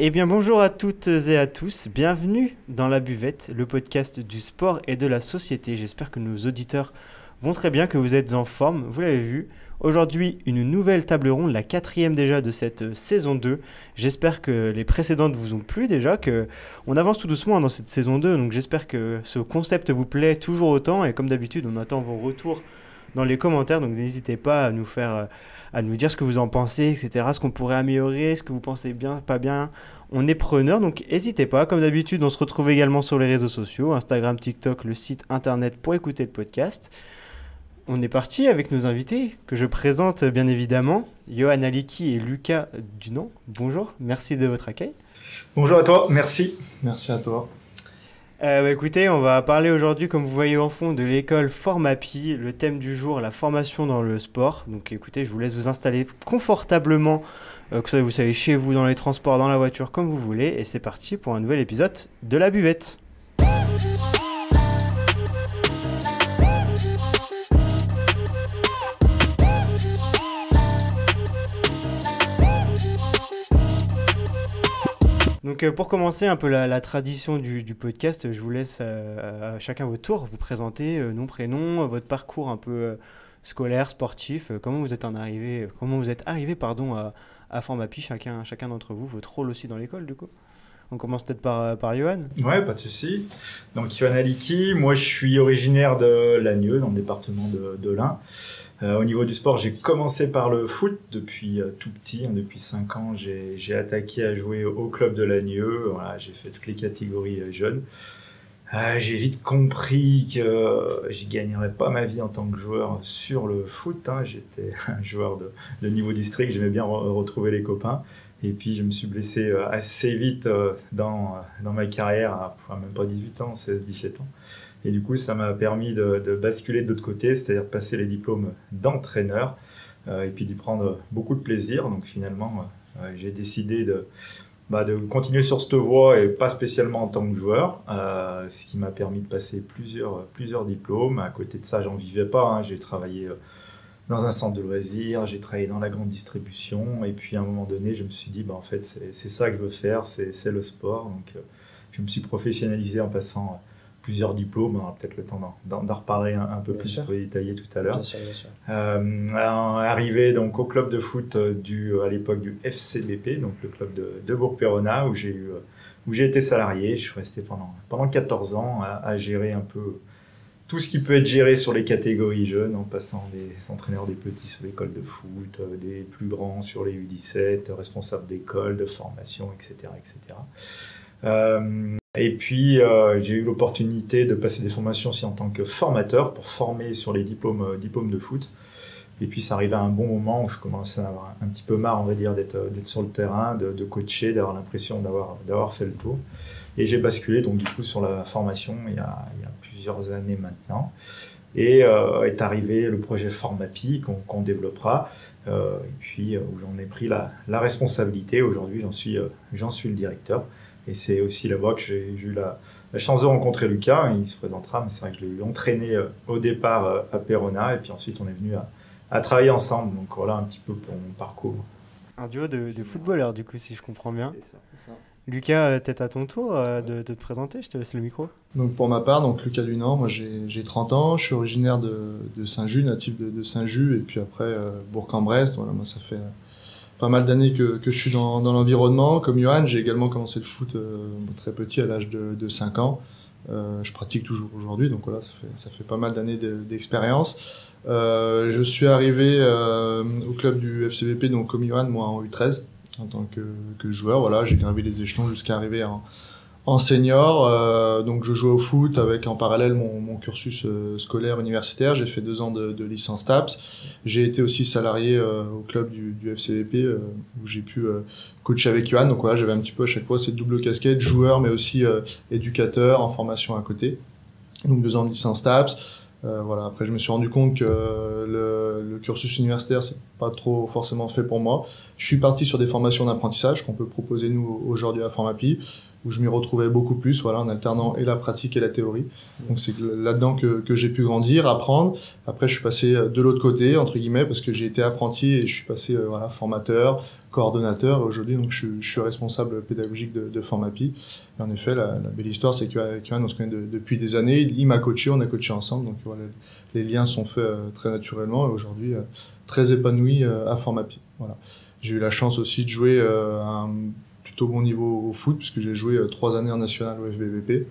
Eh bien bonjour à toutes et à tous, bienvenue dans La Buvette, le podcast du sport et de la société. J'espère que nos auditeurs vont très bien, que vous êtes en forme, vous l'avez vu. Aujourd'hui, une nouvelle table ronde, la quatrième déjà de cette saison 2. J'espère que les précédentes vous ont plu déjà, que on avance tout doucement dans cette saison 2, donc j'espère que ce concept vous plaît toujours autant. Et comme d'habitude, on attend vos retours dans les commentaires, donc n'hésitez pas à nous faire, à nous dire ce que vous en pensez, etc., ce qu'on pourrait améliorer, ce que vous pensez bien, pas bien. On est preneur, donc n'hésitez pas. Comme d'habitude, on se retrouve également sur les réseaux sociaux, Instagram, TikTok, le site internet pour écouter le podcast. On est parti avec nos invités, que je présente bien évidemment, Johan Aliki et Lucas Dunant. Bonjour, merci de votre accueil. Bonjour à toi, merci. Merci à toi. Écoutez, on va parler aujourd'hui, comme vous voyez en fond, de l'école Formapi. Le thème du jour, la formation dans le sport. Donc écoutez, je vous laisse vous installer confortablement, que vous soyez chez vous, dans les transports, dans la voiture, comme vous voulez. Et c'est parti pour un nouvel épisode de La Buvette. Donc pour commencer un peu la tradition du podcast, je vous laisse à chacun votre tour vous présenter nom, prénom, votre parcours un peu scolaire, sportif, comment vous êtes arrivé à Formapi, chacun d'entre vous, votre rôle aussi dans l'école du coup. On commence peut-être par Johan. Ouais, pas de souci. Donc Johan Aliki, moi je suis originaire de Lannieux, dans le département de l'Ain. Au niveau du sport, j'ai commencé par le foot depuis tout petit, depuis 5 ans. J'ai attaqué à jouer au club de Lannieux. Voilà, j'ai fait toutes les catégories jeunes. J'ai vite compris que je gagnerais pas ma vie en tant que joueur sur le foot. J'étais un joueur de niveau district, j'aimais bien retrouver les copains. Et puis je me suis blessé assez vite dans ma carrière, à même pas 18 ans, 16-17 ans. Et du coup, ça m'a permis de basculer de l'autre côté, c'est-à-dire passer les diplômes d'entraîneur et puis d'y prendre beaucoup de plaisir. Donc finalement, j'ai décidé de continuer sur cette voie et pas spécialement en tant que joueur, ce qui m'a permis de passer plusieurs diplômes. À côté de ça, j'en vivais pas. J'ai travaillé dans un centre de loisirs, j'ai travaillé dans la grande distribution. Et puis à un moment donné, je me suis dit, en fait, c'est ça que je veux faire, c'est le sport. Donc je me suis professionnalisé en passant plusieurs diplômes. On aura peut-être le temps d'en reparler un peu plus pour les détailler tout à l'heure. Bien sûr, bien sûr. Arrivé donc au club de foot à l'époque du FCBP, donc le club de Bourg-Péronat, où j'ai été salarié. Je suis resté pendant 14 ans à gérer un peu tout ce qui peut être géré sur les catégories jeunes, en passant des entraîneurs des petits sur l'école de foot, des plus grands sur les U17, responsables d'école, de formation, etc., etc. Et puis, j'ai eu l'opportunité de passer des formations aussi en tant que formateur pour former sur les diplômes de foot. Et puis, ça arrivait à un bon moment où je commençais à avoir un petit peu marre, on va dire, d'être sur le terrain, de coacher, d'avoir l'impression d'avoir fait le tour. Et j'ai basculé donc du coup sur la formation il y a plusieurs années maintenant. Et est arrivé le projet Formapi qu'on développera, et puis où j'en ai pris la responsabilité. Aujourd'hui, j'en suis le directeur. Et c'est aussi là-bas que j'ai eu la chance de rencontrer Lucas. Il se présentera, mais c'est vrai que je l'ai entraîné au départ à Péronat. Et puis ensuite, on est venu à travailler ensemble. Donc voilà un petit peu pour mon parcours. Un duo de footballeurs du coup, si je comprends bien. C'est ça. Lucas, peut-être à ton tour de te présenter, je te laisse le micro. Donc pour ma part, donc Lucas Dunant, moi j'ai 30 ans, je suis originaire de Saint-Just, natif de Saint-Just, et puis après Bourg-en-Bresse. Voilà, moi ça fait pas mal d'années que je suis dans l'environnement. Comme Johan, j'ai également commencé le foot très petit, à l'âge de 5 ans. Je pratique toujours aujourd'hui, donc voilà, ça fait pas mal d'années d'expérience. Je suis arrivé au club du FCVP, donc comme Johan, moi en U13, en tant que joueur. Voilà, j'ai gravé les échelons jusqu'à arriver en senior. Donc je jouais au foot avec en parallèle mon cursus scolaire universitaire. J'ai fait 2 ans de licence TAPS. J'ai été aussi salarié au club du FCVP où j'ai pu coacher avec Johan. Donc voilà, j'avais un petit peu à chaque fois cette double casquette, joueur mais aussi éducateur en formation à côté. Donc 2 ans de licence TAPS. Voilà. Après, je me suis rendu compte que le cursus universitaire, c'est pas trop forcément fait pour moi. Je suis parti sur des formations d'apprentissage qu'on peut proposer nous aujourd'hui à Formapi. où je m'y retrouvais beaucoup plus, voilà, en alternant et la pratique et la théorie. Donc c'est là-dedans que j'ai pu grandir, apprendre. Après, je suis passé de l'autre côté, entre guillemets, parce que j'ai été apprenti et je suis passé voilà, formateur, coordonnateur. Et aujourd'hui, donc, je suis responsable pédagogique de Formapi. Et en effet, la belle histoire, c'est qu'Yohan, on se connaît depuis des années. Il m'a coaché, on a coaché ensemble. Donc voilà, les liens sont faits très naturellement. Et aujourd'hui, très épanoui à Formapi. Voilà. J'ai eu la chance aussi de jouer à un plutôt bon niveau au foot, puisque j'ai joué 3 années en national au FBVP.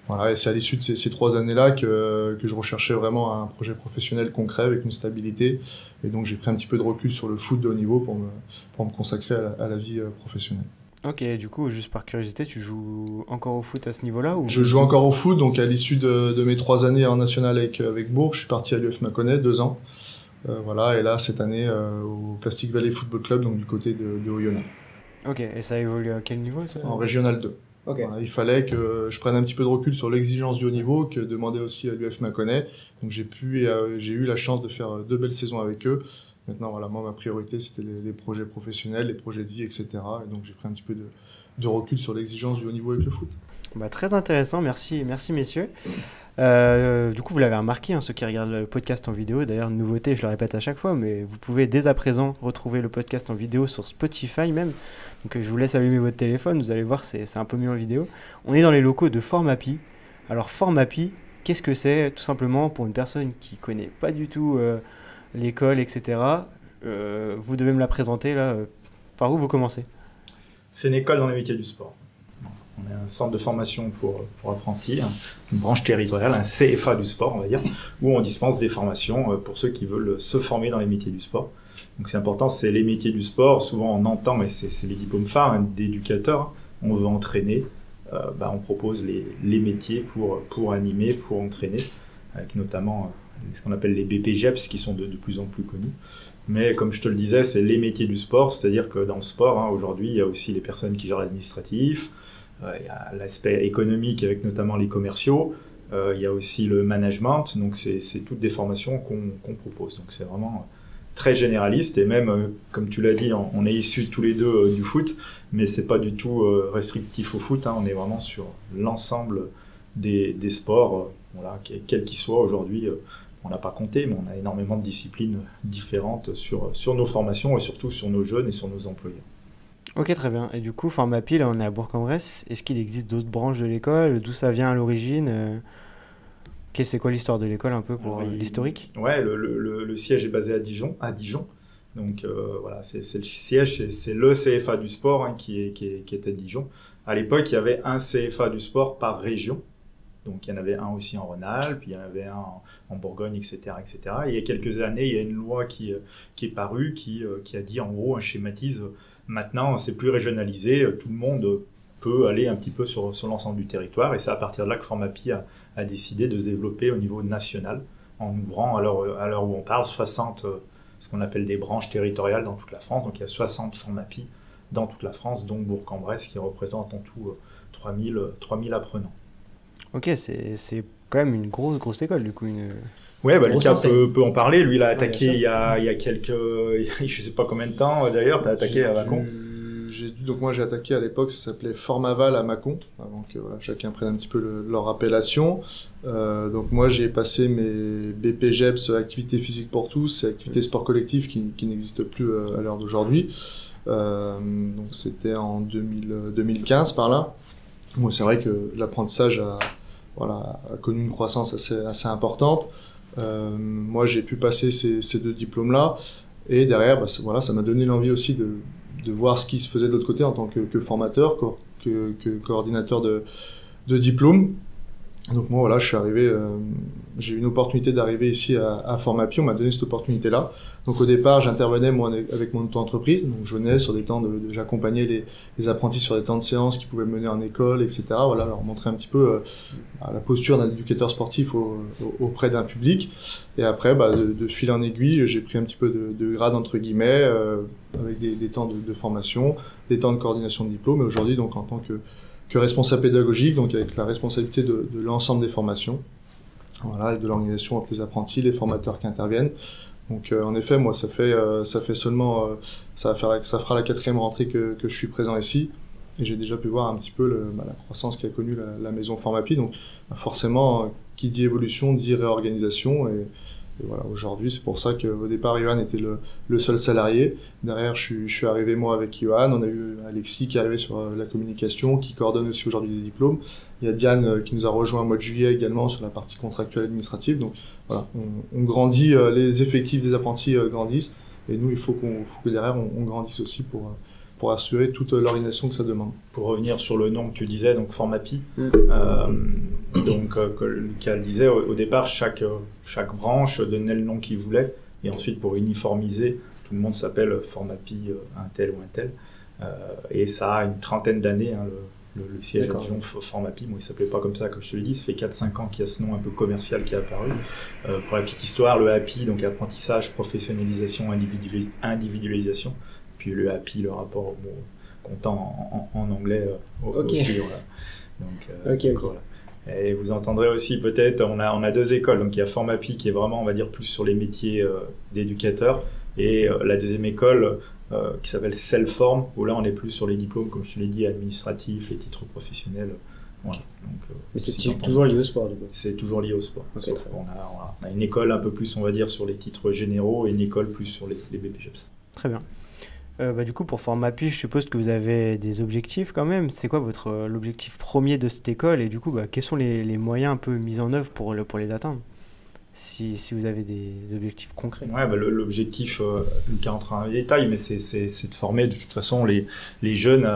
Voilà, et c'est à l'issue de ces 3 années-là que je recherchais vraiment un projet professionnel concret avec une stabilité. Et donc j'ai pris un petit peu de recul sur le foot de haut niveau pour me consacrer à la vie professionnelle. Ok, du coup, juste par curiosité, tu joues encore au foot à ce niveau-là ou... Je joue encore au foot, donc à l'issue de mes 3 années en national avec Bourg, je suis parti à l'UF Mâconnais, 2 ans. Voilà, et là, cette année, au Plastic Valley Football Club, donc du côté de Oyonnax. Ok, et ça évolue à quel niveau ça? En Régional 2. Okay. Voilà, il fallait que je prenne un petit peu de recul sur l'exigence du haut niveau que demandait aussi à l'UF Mâconnais. Donc j'ai eu la chance de faire 2 belles saisons avec eux. Maintenant, voilà, moi, ma priorité, c'était les projets professionnels, les projets de vie, etc. Et donc j'ai pris un petit peu de recul sur l'exigence du haut niveau avec le foot. Bah, très intéressant, merci messieurs. Du coup, vous l'avez remarqué, hein, ceux qui regardent le podcast en vidéo, d'ailleurs, une nouveauté, je le répète à chaque fois, mais vous pouvez dès à présent retrouver le podcast en vidéo sur Spotify même. Donc je vous laisse allumer votre téléphone, vous allez voir, c'est un peu mieux en vidéo. On est dans les locaux de Formapi. Alors Formapi, qu'est-ce que c'est? Tout simplement, pour une personne qui ne connaît pas du tout l'école, etc., vous devez me la présenter là. Par où vous commencez? C'est une école dans les métiers du sport. On est un centre de formation pour apprentis, une branche territoriale, un CFA du sport, on va dire, où on dispense des formations pour ceux qui veulent se former dans les métiers du sport. Donc c'est important, c'est les métiers du sport. Souvent on entend, mais c'est les diplômes phares d'éducateurs. On veut entraîner, on propose les métiers pour animer, pour entraîner, avec notamment ce qu'on appelle les BPGEPS qui sont de plus en plus connus. Mais comme je te le disais, c'est les métiers du sport, c'est-à-dire que dans le sport, aujourd'hui, il y a aussi les personnes qui gèrent l'administratif, il y a l'aspect économique avec notamment les commerciaux, il y a aussi le management, donc c'est toutes des formations qu'on propose. Donc c'est vraiment très généraliste et même, comme tu l'as dit, on est issus tous les deux du foot, mais c'est pas du tout restrictif au foot, on est vraiment sur l'ensemble des sports, voilà, quels qu'ils soient aujourd'hui. On n'a pas compté, mais on a énormément de disciplines différentes sur nos formations et surtout sur nos jeunes et sur nos employés. Ok, très bien. Et du coup, Formapi, là, on est à Bourg-en-Bresse. Est-ce qu'il existe d'autres branches de l'école? D'où ça vient à l'origine? C'est quoi l'histoire de l'école un peu pour l'historique? Ouais, le siège est basé à Dijon. Donc voilà, c'est le siège, c'est le CFA du sport qui est à Dijon. À l'époque, il y avait un CFA du sport par région. Donc il y en avait un aussi en Rhône-Alpes, puis il y en avait un en Bourgogne, etc., etc. Et il y a quelques années, il y a une loi qui est parue, qui a dit, en gros, schématise, maintenant c'est plus régionalisé, tout le monde peut aller un petit peu sur l'ensemble du territoire. Et c'est à partir de là que Formapi a décidé de se développer au niveau national, en ouvrant, à l'heure où on parle, 60, ce qu'on appelle des branches territoriales dans toute la France. Donc il y a 60 Formapi dans toute la France, dont Bourg-en-Bresse, qui représente en tout 3000 apprenants. Ok, c'est quand même une grosse école du coup. Ouais, Lucas peut en parler. Lui, il a attaqué il y a quelques, je sais pas combien de temps d'ailleurs. T'as attaqué à Mâcon. Donc moi j'ai attaqué à l'époque, ça s'appelait Formaval à Mâcon, avant que voilà, chacun prenne un petit peu leur appellation. Donc moi j'ai passé mes BPGEPS, activité physique pour tous, et activité sport collectif qui n'existe plus à l'heure d'aujourd'hui. Donc c'était en 2015 par là. Moi c'est vrai que l'apprentissage a connu une croissance assez importante. Moi j'ai pu passer ces 2 diplômes-là, et derrière ça m'a donné l'envie aussi de voir ce qui se faisait de l'autre côté en tant que formateur, que coordinateur de diplôme. Donc moi voilà, je suis arrivé, j'ai eu une opportunité d'arriver ici à Formapi, on m'a donné cette opportunité-là. Donc au départ, j'intervenais moi avec mon auto-entreprise, donc je venais sur des temps j'accompagnais les apprentis sur des temps de séance qu'ils pouvaient mener en école, etc. Voilà, leur montrer un petit peu la posture d'un éducateur sportif auprès d'un public. Et après, de fil en aiguille, j'ai pris un petit peu de grade entre guillemets, avec des temps de formation, des temps de coordination de diplôme. Et aujourd'hui, donc en tant que responsable pédagogique, donc avec la responsabilité de l'ensemble des formations, voilà, et de l'organisation entre les apprentis, les formateurs qui interviennent. Donc en effet, moi ça fait seulement ça fera la 4e rentrée que je suis présent ici. Et j'ai déjà pu voir un petit peu la croissance qu'a connue la maison Formapi. Donc forcément, qui dit évolution dit réorganisation. Et voilà, aujourd'hui, c'est pour ça qu'au départ, Johan était le seul salarié. Derrière, je suis arrivé moi avec Johan. On a eu Alexis qui est arrivé sur la communication, qui coordonne aussi aujourd'hui des diplômes. Il y a Diane qui nous a rejoint au mois de juillet également sur la partie contractuelle administrative. Donc voilà, on grandit, les effectifs des apprentis grandissent. Et nous, il faut que derrière, on grandisse aussi pour assurer toute l'organisation que ça demande. Pour revenir sur le nom que tu disais, donc Formapi, donc que Lucas le disait, au départ, chaque branche donnait le nom qu'il voulait, et ensuite pour uniformiser, tout le monde s'appelle Formapi un tel ou un tel, et ça a une trentaine d'années, hein, le siège à Dijon Formapi, bon, il s'appelait pas comme ça, comme je te l'ai dit, ça fait 4-5 ans qu'il y a ce nom un peu commercial qui est apparu. Pour la petite histoire, le HAPI, donc apprentissage, professionnalisation, individualisation, puis le HAPI, le rapport comptant en anglais aussi. Voilà. Donc, voilà. Et vous entendrez aussi peut-être, on a deux écoles, donc il y a Formapi qui est vraiment, on va dire, plus sur les métiers d'éducateur, et la deuxième école qui s'appelle Selform, où là on est plus sur les diplômes, comme je te l'ai dit, administratifs, les titres professionnels. Voilà. Donc, mais c'est toujours lié au sport, du coup. C'est toujours lié au sport. Okay, sauf qu'on a une école un peu plus, on va dire, sur les titres généraux et une école plus sur les BPGEPS. Très bien. Du coup, pour Formapi, je suppose que vous avez des objectifs quand même. C'est quoi l'objectif premier de cette école? Et du coup, quels sont les moyens un peu mis en œuvre pour les atteindre, si vous avez des objectifs concrets? Ouais, l'objectif, Lucas rentre dans les détails, mais c'est de former de toute façon les jeunes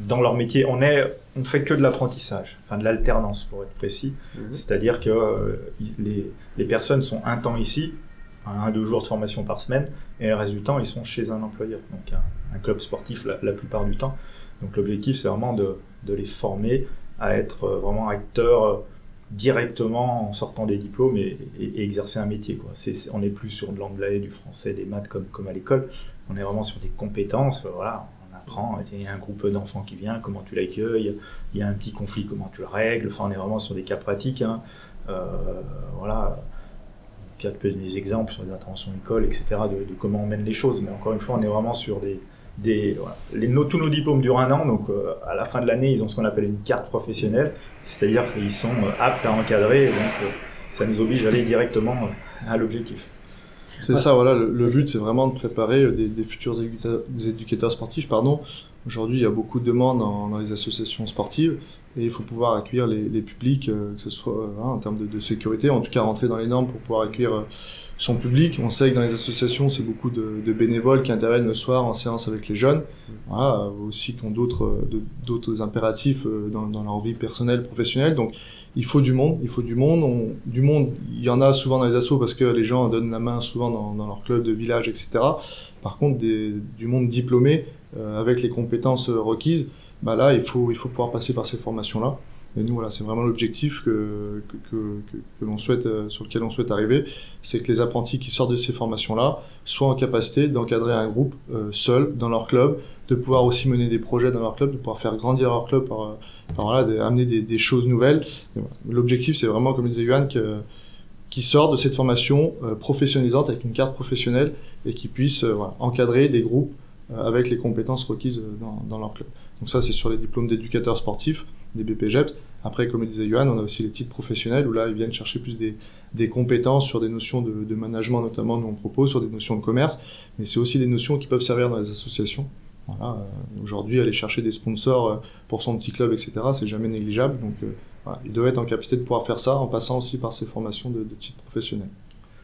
dans leur métier. On fait que de l'apprentissage, enfin de l'alternance pour être précis. C'est-à-dire que les personnes sont un temps ici, 1-2 jours de formation par semaine, et le reste du temps, ils sont chez un employeur, donc un club sportif la plupart du temps. Donc l'objectif, c'est vraiment de les former à être vraiment acteurs directement en sortant des diplômes et exercer un métier, quoi. On n'est plus sur de l'anglais, du français, des maths comme à l'école. On est vraiment sur des compétences. Voilà, on apprend. Il y a un groupe d'enfants qui vient, comment tu l'accueilles. Il y a un petit conflit, comment tu le règles. Enfin, on est vraiment sur des cas pratiques. Hein. Voilà. Il y a des exemples sur les interventions écoles, etc. de comment on mène les choses. Mais encore une fois, on est vraiment sur voilà. Tous nos diplômes durent 1 an, donc à la fin de l'année, ils ont ce qu'on appelle une carte professionnelle, c'est-à-dire qu'ils sont aptes à encadrer, et donc ça nous oblige à aller directement à l'objectif. C'est ça, voilà, le but c'est vraiment de préparer des futurs éducateurs sportifs, pardon. Aujourd'hui, il y a beaucoup de demandes dans les associations sportives, et il faut pouvoir accueillir les publics, que ce soit en termes de sécurité, en tout cas rentrer dans les normes pour pouvoir accueillir son public. On sait que dans les associations, c'est beaucoup de bénévoles qui interviennent le soir en séance avec les jeunes, voilà, aussi qui ont d'autres impératifs dans leur vie personnelle, professionnelle. Donc, il faut du monde. Du monde, il y en a souvent dans les assos parce que les gens donnent la main souvent dans leur club de village, etc. Par contre, du monde diplômé, avec les compétences requises, là, il faut pouvoir passer par ces formations-là. Et nous, voilà, c'est vraiment l'objectif que l'on souhaite, sur lequel on souhaite arriver, c'est que les apprentis qui sortent de ces formations-là soient en capacité d'encadrer un groupe seul dans leur club, de pouvoir aussi mener des projets dans leur club, de pouvoir faire grandir leur club amener des choses nouvelles. Et voilà. L'objectif, c'est vraiment, comme disait Johan, qui sortent de cette formation professionnalisante avec une carte professionnelle et qui puissent encadrer des groupes avec les compétences requises dans leur club. Donc ça, c'est sur les diplômes d'éducateurs sportifs, des BPGEPS. Après, comme le disait Johan, on a aussi les titres professionnels où là, ils viennent chercher plus des compétences sur des notions de management, notamment, nous on propose, sur des notions de commerce, mais c'est aussi des notions qui peuvent servir dans les associations. Voilà, aujourd'hui, aller chercher des sponsors pour son petit club, etc., c'est jamais négligeable. Donc, voilà, il doit être en capacité de pouvoir faire ça en passant aussi par ces formations de titres professionnels.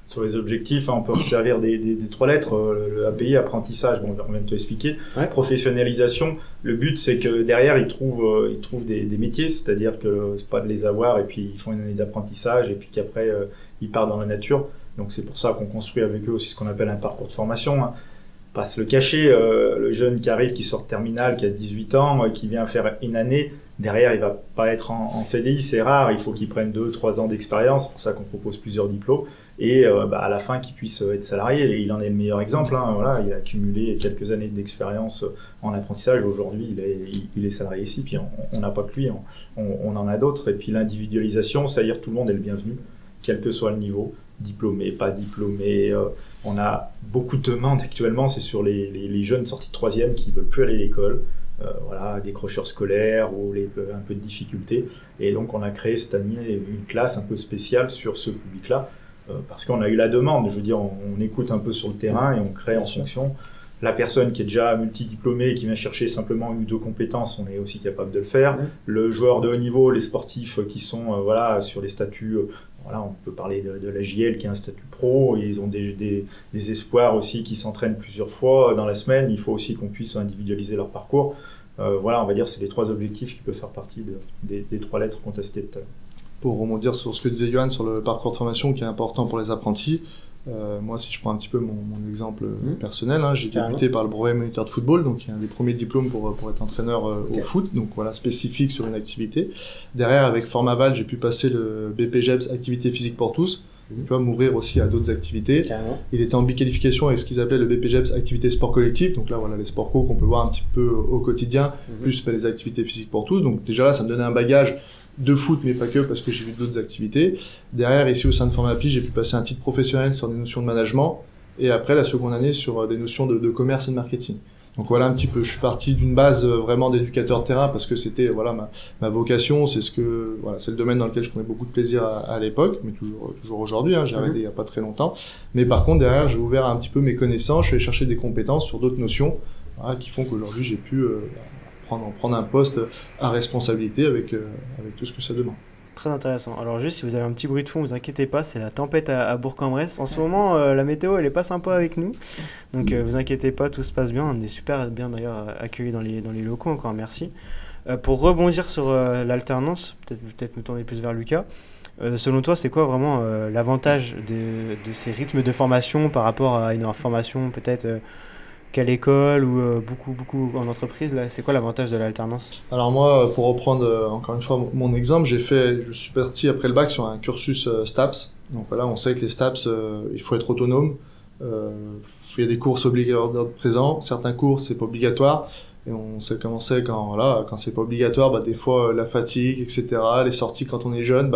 Sur les objectifs, on peut servir des 3 lettres, le API, apprentissage, bon, on vient de te expliquer. Ouais. Professionnalisation, le but c'est que derrière ils trouvent des métiers, c'est-à-dire que c'est pas de les avoir et puis ils font une année d'apprentissage et puis qu'après ils partent dans la nature. Donc c'est pour ça qu'on construit avec eux aussi ce qu'on appelle un parcours de formation. Hein. Pas se le cacher, le jeune qui arrive, qui sort de terminale, qui a 18 ans, qui vient faire une année, derrière il va pas être en CDI, c'est rare, il faut qu'il prenne 2-3 ans d'expérience, c'est pour ça qu'on propose plusieurs diplômes. Et à la fin qu'il puisse être salarié, et il en est le meilleur exemple, hein, voilà, il a accumulé quelques années d'expérience en apprentissage, aujourd'hui il est salarié ici, puis on n'a pas que lui, on en a d'autres, et puis l'individualisation, c'est-à-dire tout le monde est le bienvenu, quel que soit le niveau, diplômé, pas diplômé, on a beaucoup de demandes actuellement, c'est sur les jeunes sortis de 3e qui veulent plus aller à l'école, voilà, décrocheurs scolaires ou un peu de difficultés. Et donc on a créé cette année une classe un peu spéciale sur ce public-là, parce qu'on a eu la demande. Je veux dire, on écoute un peu sur le terrain et on crée en fonction. La personne qui est déjà multidiplômée et qui vient chercher simplement une ou deux compétences, on est aussi capable de le faire. Le joueur de haut niveau, les sportifs qui sont voilà, sur les statuts, voilà, on peut parler de la JL qui a un statut pro, ils ont des espoirs aussi qui s'entraînent plusieurs fois dans la semaine. Il faut aussi qu'on puisse individualiser leur parcours. Voilà, on va dire c'est les 3 objectifs qui peuvent faire partie des 3 lettres qu'on a citées tout à l'heure. Pour rebondir sur ce que disait Johan sur le parcours de formation qui est important pour les apprentis, moi, si je prends un petit peu mon exemple personnel, j'ai débuté par le brevet moniteur de football, donc il y a un des premiers diplômes pour être entraîneur au foot, donc voilà, spécifique sur une activité. Derrière, avec Formaval, j'ai pu passer le BPGEPS activité physique pour tous, tu vois, m'ouvrir aussi à d'autres activités. Il était en biqualification avec ce qu'ils appelaient le BPGEPS activité sport collectif, donc là, voilà, les sports co qu'on peut voir un petit peu au quotidien, plus les activités physiques pour tous. Donc déjà là, ça me donnait un bagage de foot, mais pas que, parce que j'ai vu d'autres activités. Derrière, ici au sein de Formapi, j'ai pu passer un titre professionnel sur des notions de management, et après la seconde année sur des notions de commerce et de marketing. Donc voilà un petit peu, je suis parti d'une base vraiment d'éducateur de terrain, parce que c'était voilà ma vocation, c'est le domaine dans lequel je prenais beaucoup de plaisir à l'époque, mais toujours aujourd'hui, j'ai arrêté il y a pas très longtemps. Mais par contre, derrière, j'ai ouvert un petit peu mes connaissances, je suis allé chercher des compétences sur d'autres notions, voilà, qui font qu'aujourd'hui j'ai pu prendre un poste à responsabilité avec tout ce que ça demande. Très intéressant. Alors juste, si vous avez un petit bruit de fond, vous inquiétez pas, c'est la tempête à Bourg-en-Bresse. En ce moment, la météo, elle est pas sympa avec nous. Donc vous inquiétez pas, tout se passe bien. On est super bien d'ailleurs accueillis dans les locaux, encore merci. Pour rebondir sur l'alternance, peut-être me tourner plus vers Lucas. Selon toi, c'est quoi vraiment l'avantage de ces rythmes de formation par rapport à une formation peut-être qu'à l'école ou beaucoup en entreprise, là, c'est quoi l'avantage de l'alternance? Alors moi, pour reprendre encore une fois mon exemple, je suis parti après le bac sur un cursus STAPS. Donc voilà, on sait que les STAPS, il faut être autonome. Il y a des cours obligatoires présents, certains cours c'est pas obligatoire. Et on sait comment c'est quand c'est pas obligatoire, des fois la fatigue, etc. Les sorties quand on est jeune,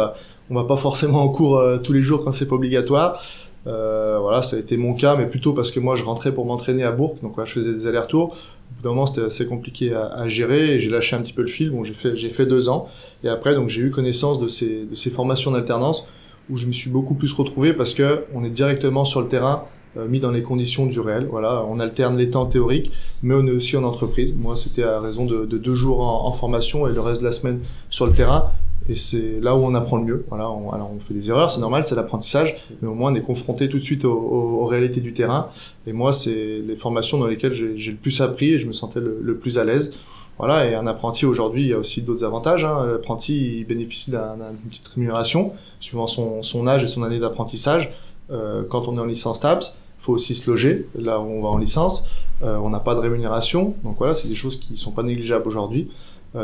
on va pas forcément en cours tous les jours quand c'est pas obligatoire. Voilà, ça a été mon cas, mais plutôt parce que moi je rentrais pour m'entraîner à Bourg, donc voilà, je faisais des allers-retours. Au bout d'un moment, c'était assez compliqué à gérer et j'ai lâché un petit peu le fil. Bon, j'ai fait 2 ans et après, donc j'ai eu connaissance de ces formations d'alternance où je me suis beaucoup plus retrouvé parce que on est directement sur le terrain, mis dans les conditions du réel. Voilà, on alterne les temps théoriques, mais on est aussi en entreprise. Moi, c'était à raison de 2 jours en formation et le reste de la semaine sur le terrain. Et c'est là où on apprend le mieux. Voilà, alors on fait des erreurs, c'est normal, c'est l'apprentissage, mais au moins on est confronté tout de suite aux réalités du terrain. Et moi, c'est les formations dans lesquelles j'ai le plus appris et je me sentais le plus à l'aise. Voilà, et un apprenti aujourd'hui, il y a aussi d'autres avantages. L'apprenti, il bénéficie d'une petite rémunération suivant son âge et son année d'apprentissage. Quand on est en licence TAPS, faut aussi se loger là où on va en licence. On n'a pas de rémunération, donc voilà, c'est des choses qui sont pas négligeables aujourd'hui.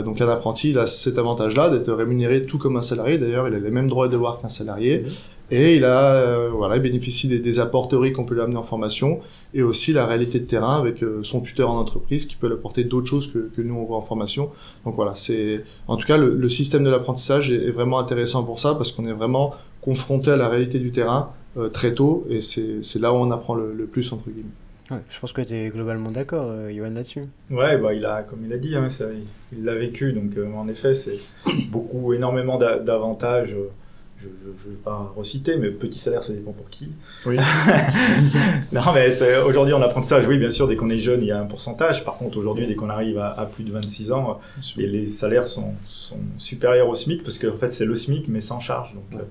Donc un apprenti, il a cet avantage-là d'être rémunéré tout comme un salarié. D'ailleurs, il a les mêmes droits et devoirs qu'un salarié. Et il a, il bénéficie des apports théoriques qu'on peut lui amener en formation et aussi la réalité de terrain avec son tuteur en entreprise qui peut lui apporter d'autres choses que nous on voit en formation. Donc voilà, en tout cas le système de l'apprentissage est vraiment intéressant pour ça parce qu'on est vraiment confronté à la réalité du terrain très tôt et c'est là où on apprend le plus entre guillemets. Ouais, je pense que tu es globalement d'accord, Johan, là-dessus. Ouais, comme il a dit, il l'a vécu, donc en effet, c'est énormément d'avantages. Je ne vais pas reciter, mais petit salaire, ça dépend pour qui. Oui. Non, mais aujourd'hui, en apprentissage, oui, bien sûr, dès qu'on est jeune, il y a un pourcentage. Par contre, aujourd'hui, dès qu'on arrive à plus de 26 ans, les salaires sont supérieurs au SMIC, parce qu'en fait, c'est le SMIC, mais sans charge. Donc,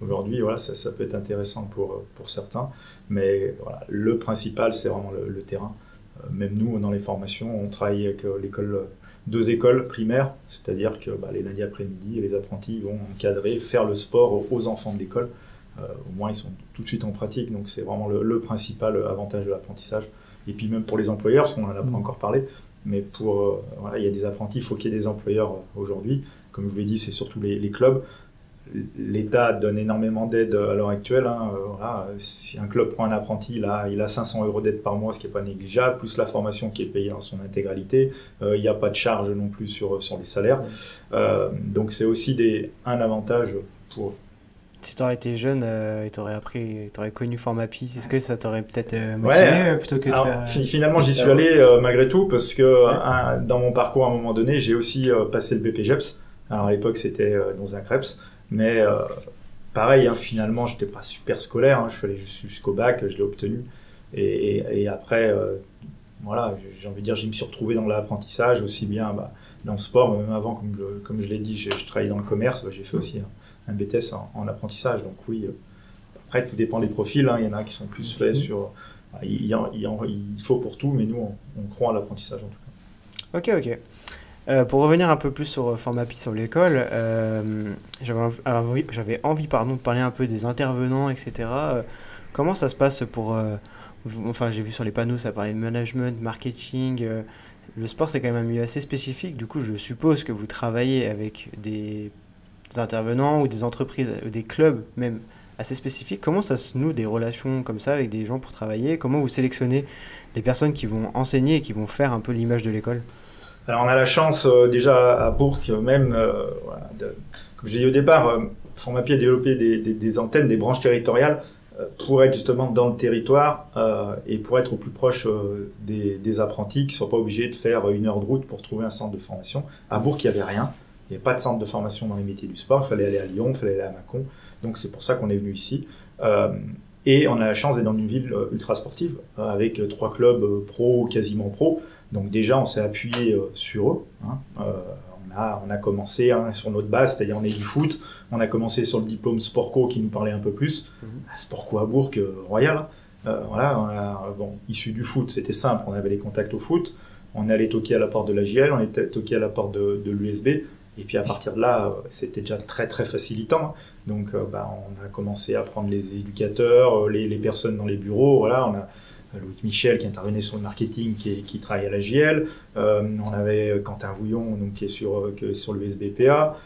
aujourd'hui, voilà, ça peut être intéressant pour certains. Mais voilà, le principal, c'est vraiment le terrain. Même nous, dans les formations, on travaille avec 2 écoles primaires, c'est-à-dire que les lundis après-midi, les apprentis vont encadrer, faire le sport aux enfants de l'école. Au moins, ils sont tout de suite en pratique, donc c'est vraiment le principal avantage de l'apprentissage. Et puis même pour les employeurs, parce qu'on n'en a pas encore parlé, mais il y a des apprentis, il faut qu'il y ait des employeurs aujourd'hui. Comme je vous l'ai dit, c'est surtout les clubs. L'État donne énormément d'aide à l'heure actuelle. Si un club prend un apprenti, il a 500 € d'aide par mois, ce qui n'est pas négligeable, plus la formation qui est payée dans son intégralité. Il n'y a pas de charge non plus sur les salaires. Donc c'est aussi un avantage pour Si tu aurais été jeune et tu aurais connu Formapi, est-ce que ça t'aurait peut-être motivé plutôt que de faire... Finalement, j'y suis allé malgré tout parce que dans mon parcours, à un moment donné, j'ai aussi passé le BPGEPS. Alors à l'époque, c'était dans un CREPS, mais pareil, finalement, j'étais pas super scolaire. Je suis allé jusqu'au bac, je l'ai obtenu. Et après, voilà, j'ai envie de dire, je me suis retrouvé dans l'apprentissage aussi bien dans le sport, même avant, comme je l'ai dit, je travaillais dans le commerce, j'ai fait aussi un BTS en apprentissage. Donc oui, après, tout dépend des profils. Il y en a qui sont plus faits sur... Il faut pour tout, mais nous, on croit en l'apprentissage en tout cas. Ok. Pour revenir un peu plus sur Formapi, sur l'école, j'avais envie de parler un peu des intervenants, etc. Comment ça se passe pour... Enfin, j'ai vu sur les panneaux, ça parlait de management, marketing. Le sport, c'est quand même un milieu assez spécifique. Du coup, je suppose que vous travaillez avec des intervenants ou des entreprises, des clubs même assez spécifiques. Comment ça se noue des relations comme ça avec des gens pour travailler? Comment vous sélectionnez les personnes qui vont enseigner et qui vont faire un peu l'image de l'école? Alors, on a la chance déjà à Bourg, même, comme je l'ai dit au départ, Formapi a développé des antennes, des branches territoriales pour être justement dans le territoire et pour être au plus proche des apprentis qui ne soient pas obligés de faire 1 heure de route pour trouver un centre de formation. À Bourg, il n'y avait rien. Il n'y avait pas de centre de formation dans les métiers du sport. Il fallait aller à Lyon, il fallait aller à Mâcon. Donc c'est pour ça qu'on est venu ici. Et on a la chance d'être dans une ville ultra sportive avec 3 clubs pro, quasiment pro. Donc déjà, on s'est appuyé sur eux. On a commencé sur notre base, c'est-à-dire on est du foot. On a commencé sur le diplôme Sportco qui nous parlait un peu plus. Sportco à Bourg, Royal. Issu du foot, c'était simple. On avait les contacts au foot. On est allé toquer à la porte de la JL, on était toqué à la porte de l'USB. Et puis à partir de là, c'était déjà très très facilitant. Donc on a commencé à prendre les éducateurs, les personnes dans les bureaux. Voilà, on a Loïc Michel qui intervenait sur le marketing, qui travaille à la JL. On avait Quentin Vouillon donc, qui est sur le SBPA.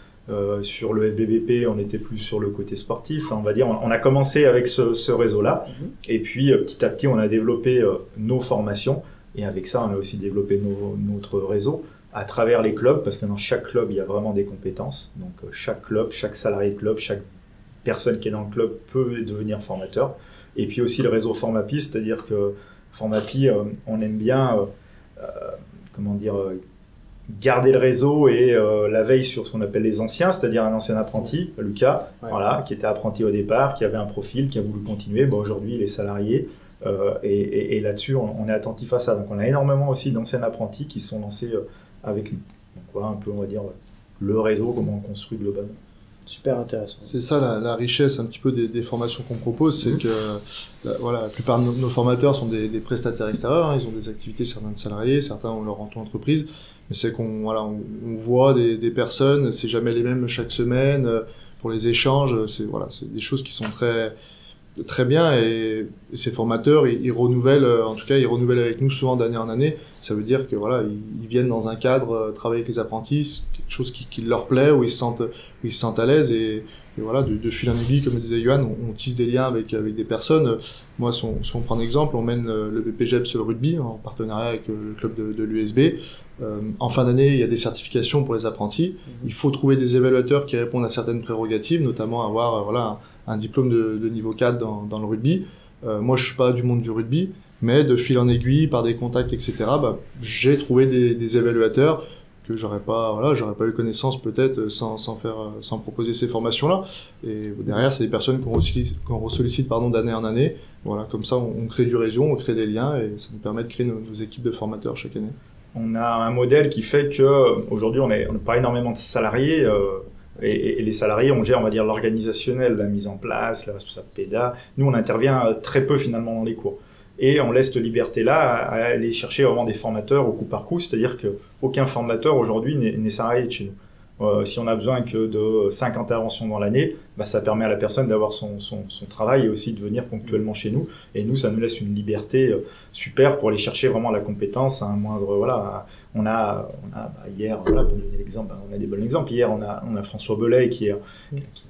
Sur le FBBP, on était plus sur le côté sportif. On va dire, on a commencé avec ce réseau-là. Et puis petit à petit, on a développé nos formations. Et avec ça, on a aussi développé notre réseau à travers les clubs, parce que dans chaque club, il y a vraiment des compétences. Donc chaque club, chaque salarié de club, chaque personne qui est dans le club peut devenir formateur. Et puis aussi le réseau Formapi, c'est-à-dire que Formapi, on aime bien garder le réseau et la veille sur ce qu'on appelle les anciens, c'est-à-dire un ancien apprenti, Lucas, qui était apprenti au départ, qui avait un profil, qui a voulu continuer. Aujourd'hui, il est salarié. Et là-dessus, on est attentif à ça. Donc on a énormément aussi d'anciens apprentis qui sont lancés avec nous. Donc voilà un peu, on va dire, le réseau, comment on construit globalement. Super intéressant. C'est ça la richesse un petit peu des formations qu'on propose, c'est que la plupart de nos formateurs sont des prestataires extérieurs, ils ont des activités, certains de salariés, certains ont leur entreprise, mais c'est qu'on voit des personnes, c'est jamais les mêmes chaque semaine, pour les échanges, c'est des choses qui sont très bien, et ces formateurs ils renouvellent, en tout cas ils renouvellent avec nous souvent d'année en année. Ça veut dire que ils viennent dans un cadre travailler avec les apprentis, quelque chose qui leur plaît, où ils se sentent à l'aise, et de fil en aiguille, comme le disait Johan, on tisse des liens avec des personnes. Moi, si on prend un exemple, on mène le BPGEPS rugby en partenariat avec le club de l'USB. En fin d'année, il y a des certifications pour les apprentis. Il faut trouver des évaluateurs qui répondent à certaines prérogatives, notamment avoir un diplôme de niveau 4 dans le rugby. Moi, je suis pas du monde du rugby, mais de fil en aiguille, par des contacts, etc., j'ai trouvé des évaluateurs que j'aurais pas eu connaissance peut-être sans proposer ces formations-là. Et derrière, c'est des personnes qu'on ressollicite d'année en année. Voilà, comme ça, on crée du réseau, on crée des liens, et ça nous permet de créer nos équipes de formateurs chaque année. On a un modèle qui fait que aujourd'hui, on n'a pas énormément de salariés. Et les salariés, on gère, on va dire, l'organisationnel, la mise en place, la responsable PEDA. Nous, on intervient très peu finalement dans les cours. Et on laisse cette liberté-là à aller chercher vraiment des formateurs au coup par coup, c'est-à-dire qu'aucun formateur aujourd'hui n'est salarié de chez nous. Si on a besoin que de 5 interventions dans l'année, ça permet à la personne d'avoir son travail et aussi de venir ponctuellement chez nous. Et nous, ça nous laisse une liberté super pour aller chercher vraiment la compétence à un moindre... hier, voilà, pour donner l'exemple, on a des bons exemples. Hier, on a François Belay qui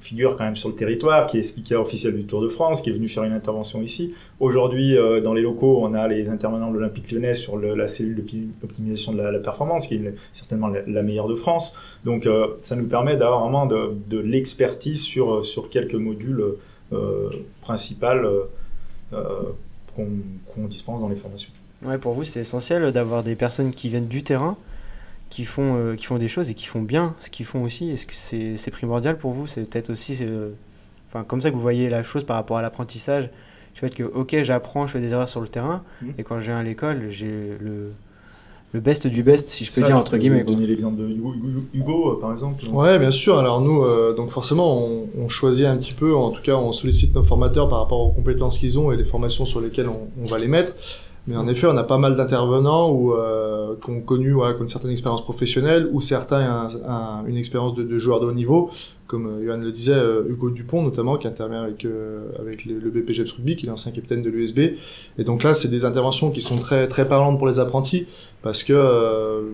figure quand même sur le territoire, qui est speaker officiel du Tour de France, qui est venu faire une intervention ici. Aujourd'hui, dans les locaux, on a les intervenants de l'Olympique Lyonnais sur la cellule d'optimisation de la performance, qui est certainement la meilleure de France. Donc, ça nous permet d'avoir vraiment de l'expertise sur quelques modules principaux qu'on dispense dans les formations. Ouais, pour vous, c'est essentiel d'avoir des personnes qui viennent du terrain, qui font des choses et qui font bien ce qu'ils font aussi. Est-ce que c'est primordial pour vous? C'est peut-être aussi comme ça que vous voyez la chose par rapport à l'apprentissage. Du fait que, ok, j'apprends, je fais des erreurs sur le terrain, et quand je viens à l'école, j'ai le best du best, si je peux dire, entre guillemets. Vous donner l'exemple de Hugo, par exemple. Ouais, bien sûr. Alors nous, donc forcément, on choisit un petit peu, en tout cas, on sollicite nos formateurs par rapport aux compétences qu'ils ont et les formations sur lesquelles on va les mettre. Mais en effet, on a pas mal d'intervenants qui ont connu une certaine expérience professionnelle, ou certains une expérience de joueur de haut niveau, comme Johan le disait, Hugo Dupont notamment, qui intervient avec le BPGEPS Rugby, qui est l'ancien capitaine de l'USB. Et donc là, c'est des interventions qui sont très très parlantes pour les apprentis, parce que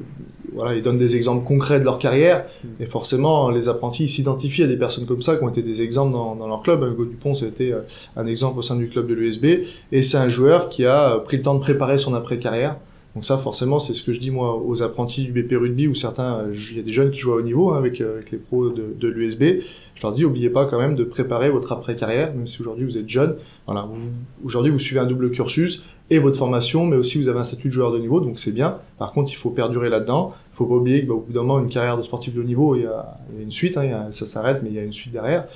ils donnent des exemples concrets de leur carrière, et forcément les apprentis s'identifient à des personnes comme ça qui ont été des exemples dans leur club. Hugo Dupont, ça a été un exemple au sein du club de l'USB, et c'est un joueur qui a pris le temps de préparer son après-carrière. Donc ça, forcément, c'est ce que je dis moi aux apprentis du BP Rugby, où certains, il y a des jeunes qui jouent à haut niveau avec les pros de l'USB. Je leur dis, oubliez pas quand même de préparer votre après-carrière, même si aujourd'hui vous êtes jeune. Voilà, aujourd'hui vous suivez un double cursus et votre formation, mais aussi vous avez un statut de joueur de niveau, donc c'est bien. Par contre, il faut perdurer là-dedans. Il faut pas oublier qu'au bout d'un moment, une carrière de sportif de haut niveau, il y a une suite, ça s'arrête, mais il y a une suite derrière.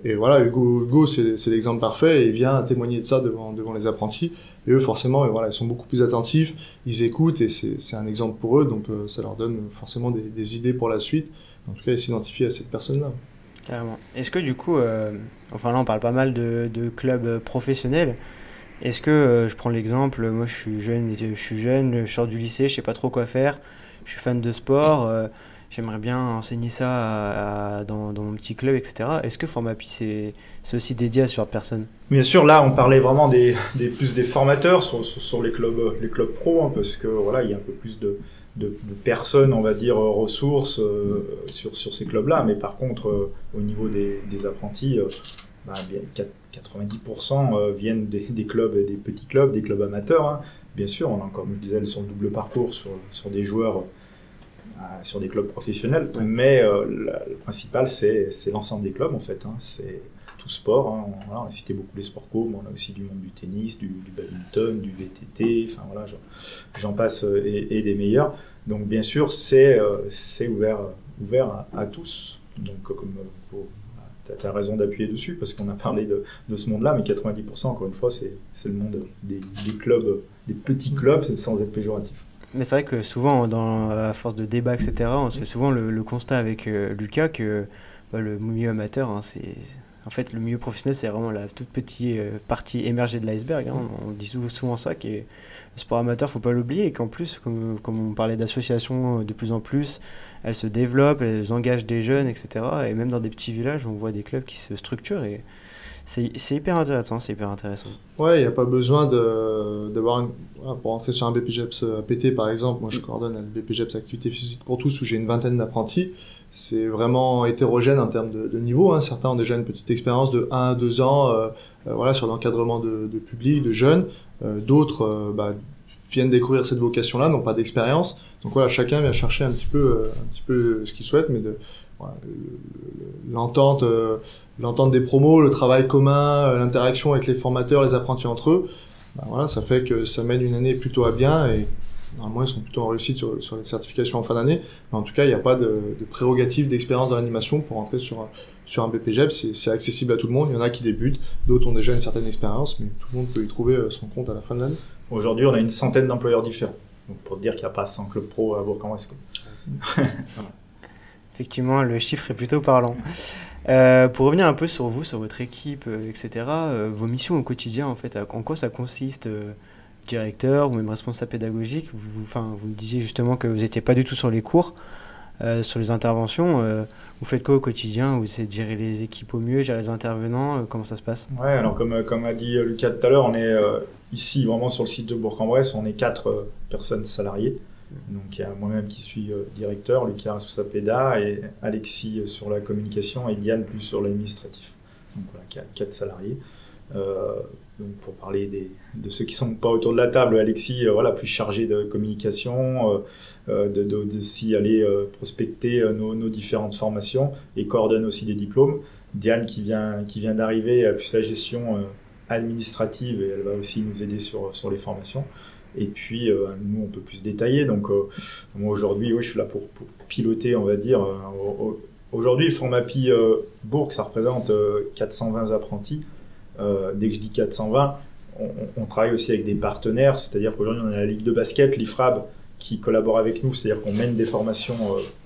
Et voilà, Hugo, c'est l'exemple parfait, et il vient témoigner de ça devant les apprentis. Et eux, forcément, ils sont beaucoup plus attentifs, ils écoutent, et c'est un exemple pour eux, donc ça leur donne forcément des idées pour la suite. En tout cas, ils s'identifient à cette personne-là. Carrément. Est-ce que du coup, là on parle pas mal de clubs professionnels. Est-ce que, je prends l'exemple, moi je suis jeune, je sors du lycée, je sais pas trop quoi faire, je suis fan de sport, j'aimerais bien enseigner ça dans mon petit club, etc. Est-ce que Formapi c'est aussi dédié à ce genre de personnes? Bien sûr, là on parlait vraiment plus des formateurs sur les clubs pro, parce que voilà, il y a un peu plus de personnes, on va dire, ressources sur ces clubs-là. Mais par contre, au niveau des apprentis, 90% viennent des clubs, des petits clubs, des clubs amateurs. Bien sûr, on a, comme je disais, sur le double parcours, sur des joueurs, sur des clubs professionnels. Mais le principal, c'est l'ensemble des clubs, en fait. C'est tout sport. On a cité beaucoup les sports co, mais on a aussi du monde du tennis, du badminton, du VTT, enfin voilà, j'en passe, et des meilleurs. Donc bien sûr, c'est ouvert à tous. Donc comme tu as raison d'appuyer dessus, parce qu'on a parlé de ce monde-là, mais 90%, encore une fois, c'est le monde des clubs, des petits clubs, sans être péjoratif. Mais c'est vrai que souvent, à force de débat, etc., on se fait souvent le constat avec Lucas que le milieu amateur, en fait, le milieu professionnel, c'est vraiment la toute petite partie émergée de l'iceberg. On dit souvent ça, que le sport amateur, il ne faut pas l'oublier, et qu'en plus, comme on parlait d'associations de plus en plus, elles se développent, elles engagent des jeunes, etc. Et même dans des petits villages, on voit des clubs qui se structurent, et c'est hyper intéressant, Ouais, il n'y a pas besoin d'avoir pour entrer sur un BPGEPS PT, par exemple. Moi, je coordonne le BPGEPS Activité Physique pour tous, où j'ai une vingtaine d'apprentis. C'est vraiment hétérogène en termes de niveau. Certains ont déjà une petite expérience de 1 à 2 ans sur l'encadrement de public, de jeunes. D'autres viennent découvrir cette vocation-là, n'ont pas d'expérience. Donc voilà, chacun vient chercher un petit peu ce qu'il souhaite, mais l'entente des promos, le travail commun, l'interaction avec les formateurs, les apprentis entre eux, ça fait que ça mène une année plutôt à bien, et normalement ils sont plutôt en réussite sur les certifications en fin d'année. Mais en tout cas, il n'y a pas de prérogative d'expérience dans l'animation pour entrer sur un BPGEPS. C'est accessible à tout le monde. Il y en a qui débutent, d'autres ont déjà une certaine expérience, mais tout le monde peut y trouver son compte à la fin de l'année. Aujourd'hui, on a une centaine d'employeurs différents. Donc pour dire qu'il n'y a pas 100 clubs pro à Bourg-en-Bresse. Voilà. Effectivement, le chiffre est plutôt parlant. Pour revenir un peu sur vous, sur votre équipe, etc., vos missions au quotidien, en fait, en quoi ça consiste, directeur ou même responsable pédagogique? Vous me disiez justement que vous n'étiez pas du tout sur les cours, sur les interventions. Vous faites quoi au quotidien? Vous essayez de gérer les équipes au mieux, gérer les intervenants? Comment ça se passe? Ouais, alors comme a dit Lucas tout à l'heure, on est ici vraiment sur le site de Bourg-en-Bresse, on est 4 personnes salariées. Donc il y a moi-même qui suis directeur, Lucas responsable PEDA, et Alexis sur la communication et Diane plus sur l'administratif. Donc voilà, 4 salariés. Donc pour parler de ceux qui sont pas autour de la table, Alexis voilà, plus chargé de communication, aussi aller prospecter nos différentes formations et coordonne aussi des diplômes. Diane qui vient d'arriver, plus la gestion administrative, et elle va aussi nous aider sur les formations. Et puis nous on peut plus détailler. Donc moi aujourd'hui je suis là pour piloter, on va dire. Aujourd'hui Formapi Bourg, ça représente 420 apprentis. Dès que je dis 420, on travaille aussi avec des partenaires, c'est-à-dire qu'aujourd'hui on a la Ligue de basket, l'IFRAB, qui collabore avec nous, c'est-à-dire qu'on mène des formations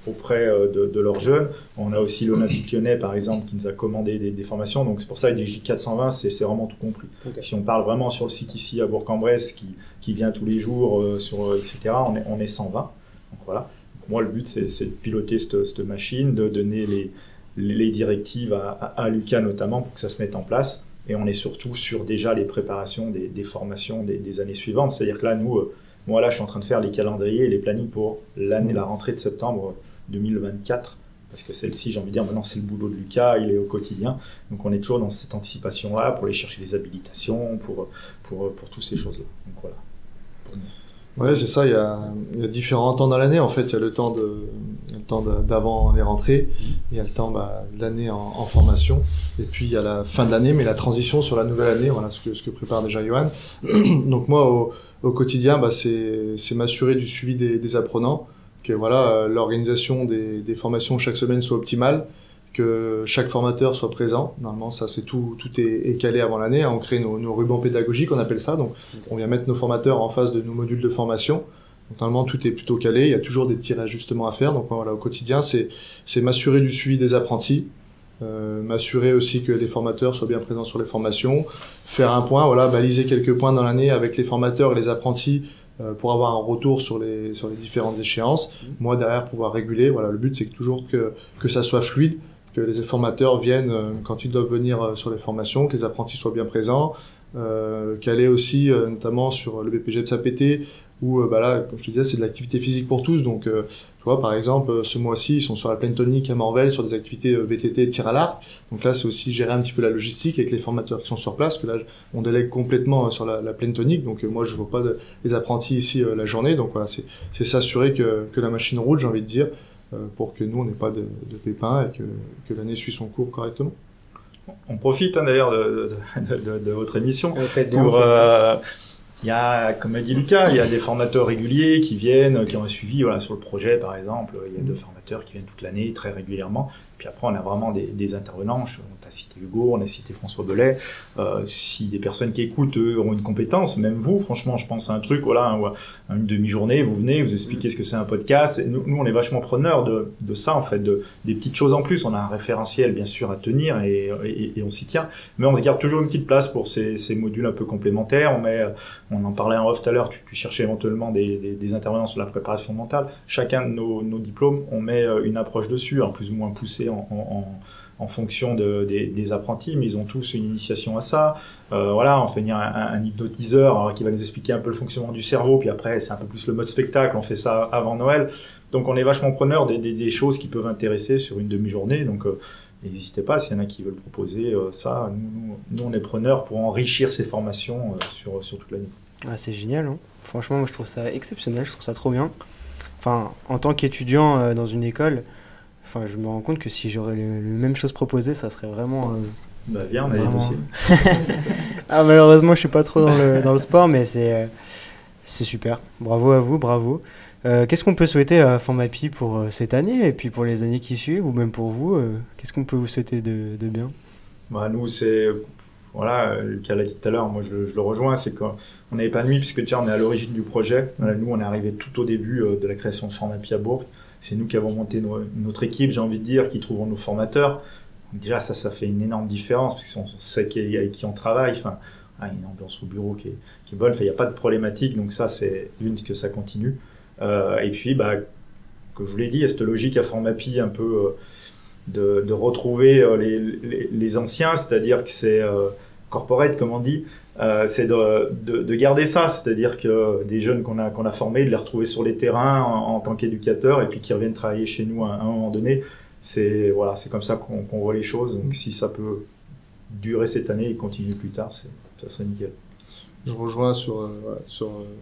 auprès de leurs jeunes. On a aussi l'Olympique Lyonnais, par exemple, qui nous a commandé des formations. Donc c'est pour ça que je dis 420, c'est vraiment tout compris. Okay. Si on parle vraiment sur le site ici à Bourg-en-Bresse, qui vient tous les jours, etc., on est 120. Donc voilà. Donc, moi, le but, c'est de piloter cette machine, de donner les directives à Lucas notamment pour que ça se mette en place. Et on est surtout sur déjà les préparations des formations des années suivantes. C'est-à-dire que là, moi, là, je suis en train de faire les calendriers et les plannings pour la rentrée de septembre 2024. Parce que celle-ci, j'ai envie de dire, maintenant, c'est le boulot de Lucas, il est au quotidien. Donc, on est toujours dans cette anticipation-là pour aller chercher les habilitations, pour toutes ces choses-là. Donc, voilà. Ouais, c'est ça. Il y a différents temps dans l'année. En fait, il y a le temps d'avant les rentrées. Il y a le temps de l'année en formation. Et puis, il y a la fin de l'année, mais la transition sur la nouvelle année. Voilà ce que prépare déjà Johan. Donc, moi, au quotidien, c'est m'assurer du suivi des apprenants, que voilà, l'organisation des formations chaque semaine soit optimale, que chaque formateur soit présent. Normalement, ça, c'est tout est calé avant l'année. On crée nos rubans pédagogiques, on appelle ça. Donc, on vient mettre nos formateurs en face de nos modules de formation. Donc, normalement, tout est plutôt calé. Il y a toujours des petits réajustements à faire. Donc, voilà, au quotidien, c'est m'assurer du suivi des apprentis, m'assurer aussi que les formateurs soient bien présents sur les formations, faire un point, voilà, baliser quelques points dans l'année avec les formateurs et les apprentis pour avoir un retour sur les différentes échéances. Moi, derrière, pouvoir réguler. Voilà, le but, c'est toujours que ça soit fluide, que les formateurs viennent quand ils doivent venir sur les formations, que les apprentis soient bien présents, qu'aller aussi notamment sur le BPGEPS APT, où là, comme je te disais, c'est de l'activité physique pour tous. Donc, tu vois, par exemple, ce mois-ci, ils sont sur la plaine tonique à Morvel, sur des activités VTT et tir à l'arc. Donc là, c'est aussi gérer un petit peu la logistique avec les formateurs qui sont sur place, que là, on délègue complètement sur la plaine tonique. Donc moi, je vois pas les apprentis ici la journée. Donc voilà, c'est s'assurer que la machine roule, j'ai envie de dire, pour que nous, on n'ait pas de pépins et que l'année suit son cours correctement. On profite d'ailleurs de votre émission pour... il y a, comme a dit Lucas, il y a des formateurs réguliers qui viennent, qui ont un suivi sur le projet, par exemple. Il y a 2 formateurs qui viennent toute l'année, très régulièrement. Puis après, on a vraiment des intervenants. On a cité Hugo, on a cité François Belay. Si des personnes qui écoutent, eux, ont une compétence, même vous, franchement, je pense à un truc, voilà, une demi-journée, vous venez, vous expliquez ce que c'est un podcast. Et nous, on est vachement preneurs de ça, en fait, des petites choses en plus. On a un référentiel, bien sûr, à tenir et on s'y tient. Mais on se garde toujours une petite place pour ces modules un peu complémentaires. On en parlait en off tout à l'heure, tu cherchais éventuellement des intervenants sur la préparation mentale. Chacun de nos diplômes, on met une approche dessus, plus ou moins poussée en fonction des apprentis, mais ils ont tous une initiation à ça. Voilà, on fait venir un hypnotiseur qui va nous expliquer un peu le fonctionnement du cerveau, puis après c'est un peu plus le mode spectacle, on fait ça avant Noël. Donc on est vachement preneur des choses qui peuvent intéresser sur une demi-journée, donc n'hésitez pas s'il y en a qui veulent proposer ça. Nous on est preneurs pour enrichir ces formations sur toute l'année. Ah, c'est génial, hein. Franchement, moi je trouve ça exceptionnel, je trouve ça trop bien. Enfin, en tant qu'étudiant dans une école, je me rends compte que si j'aurais les mêmes choses proposées, ça serait vraiment... viens, on a des dossiers. Malheureusement, je suis pas trop dans le sport, mais c'est super. Bravo à vous, bravo. Qu'est-ce qu'on peut souhaiter à Formapi pour cette année et puis pour les années qui suivent, ou même pour vous qu'est-ce qu'on peut vous souhaiter de bien? Nous, c'est... Voilà, Lucas l'a dit tout à l'heure, moi je le rejoins, c'est qu'on est épanoui puisque déjà on est à l'origine du projet. Nous, on est arrivé tout au début de la création de Formapi à Bourg. C'est nous qui avons monté notre équipe, j'ai envie de dire, qui trouvons nos formateurs. Donc déjà, ça fait une énorme différence parce qu'on sait avec qui on travaille. Il y a une ambiance au bureau qui est bonne. Il n'y a pas de problématique, donc ça, c'est une que ça continue. Et puis, comme je vous l'ai dit, il y a cette logique à Formapi un peu de retrouver les anciens, c'est-à-dire que c'est corporate, comme on dit, c'est de garder ça, c'est-à-dire que des jeunes qu'on a formés, de les retrouver sur les terrains en tant qu'éducateurs et puis qui reviennent travailler chez nous à un moment donné, c'est comme ça qu'on voit les choses. Donc si ça peut durer cette année et continuer plus tard, ça serait nickel. Je rejoins sur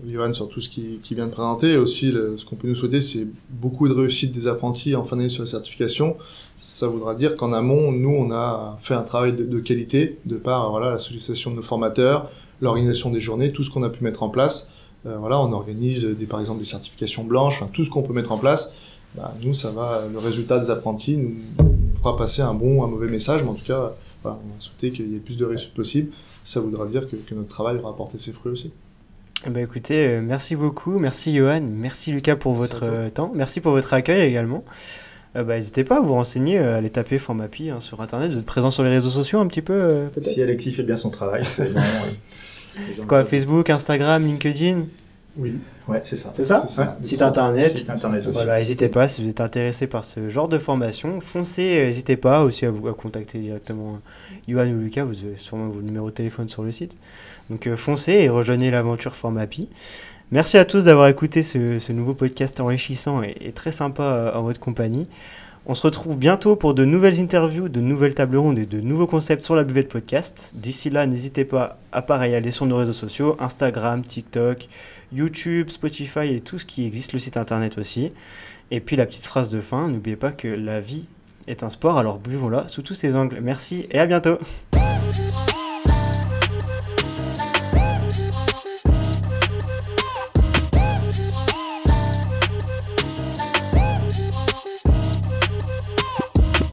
Johan sur tout ce qu'il vient de présenter. Aussi, ce qu'on peut nous souhaiter, c'est beaucoup de réussite des apprentis en fin d'année sur la certification. Ça voudra dire qu'en amont, nous, on a fait un travail de qualité, de par la sollicitation de nos formateurs, l'organisation des journées, tout ce qu'on a pu mettre en place. On organise par exemple des certifications blanches, tout ce qu'on peut mettre en place. Nous, le résultat des apprentis nous fera passer un bon ou un mauvais message, mais en tout cas, on a souhaité qu'il y ait plus de réussite possible. Ça voudra dire que notre travail aura apporté ses fruits aussi. Écoutez, merci beaucoup, merci Johan, merci Lucas pour votre temps, merci pour votre accueil également. N'hésitez pas à vous renseigner, à aller taper Formapi sur internet, vous êtes présent sur les réseaux sociaux un petit peu peut-être. Si Alexis fait bien son travail, c'est vraiment... Quoi, Facebook, Instagram, LinkedIn? Oui, ouais, c'est ça. C'est ça, ouais. Site internet. Site internet aussi. Voilà, n'hésitez pas, si vous êtes intéressé par ce genre de formation, foncez, n'hésitez pas aussi à contacter directement Johan ou Lucas, vous avez sûrement vos numéros de téléphone sur le site. Donc foncez et rejoignez l'aventure Formapi. Merci à tous d'avoir écouté ce nouveau podcast enrichissant et très sympa en votre compagnie. On se retrouve bientôt pour de nouvelles interviews, de nouvelles tables rondes et de nouveaux concepts sur la buvette podcast. D'ici là, n'hésitez pas à aller sur nos réseaux sociaux, Instagram, TikTok, YouTube, Spotify et tout ce qui existe, le site internet aussi. Et puis la petite phrase de fin, n'oubliez pas que la vie est un sport, alors buvons-la sous tous ses angles. Merci et à bientôt.